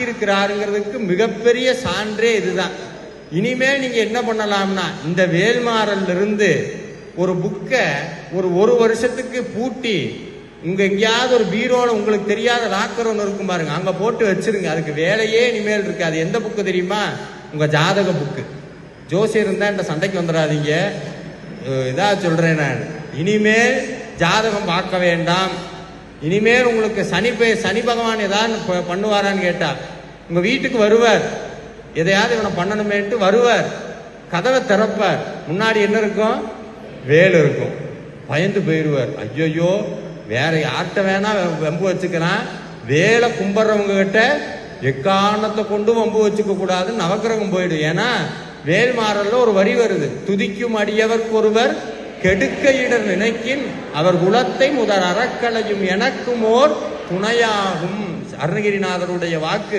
இருக்கிறாருங்கிறதுக்கு மிகப்பெரிய சான்றே இதுதான். இனிமேல் நீங்க என்ன பண்ணலாம்னா, இந்த வேல்மாறல்ல இருந்து ஒரு புக்கை ஒரு வருஷத்துக்கு பூட்டி உங்க எங்கேயாவது ஒரு பீரோல உங்களுக்கு தெரியாத லாக்கர் ஒன்று இருக்கும் பாருங்க, அங்க போட்டு வச்சிருங்க. அதுக்கு வேலையே இனிமேல் இருக்கு. அது எந்த புக்கு தெரியுமா? உங்க ஜாதக புக்கு. ஜோசியர் இருந்தா இந்த சண்டைக்கு வந்துடாதீங்க, இதா சொல்றேன் நான். இனிமேல் ஜாதகம் பார்க்க வேண்டாம். இனிமேல் உங்களுக்கு சனி பகவான் ஏதாவது பண்ணுவாரான்னு கேட்டா, உங்க வீட்டுக்கு வருவார், எதையாவது இவனை பண்ணணுமேன்ட்டு வருவார், கதவை திறப்பார், முன்னாடி என்ன இருக்கும்? வேல் இருக்கும். பயந்து போயிடுவார். ஐயோ வேற யார்கிட்ட வேணா வம்பு வச்சுக்கிறான், வேலை கும்பிட்றவங்க கிட்ட எக்காரணத்தை கொண்டு வம்பு வச்சுக்க கூடாது, நவக்கிரகம் போயிடும். ஏன்னா வேல்மாறல்ல ஒரு வரி வருது, துதிக்கும் அடியவர்க்கு ஒருவர் கெடுக்க இடர் நினைக்கின் அவர் குலத்தை முதல் அறக்கலையும் எனக்கும் ஓர் துணையாகும். அருணகிரிநாதருடைய வாக்கு.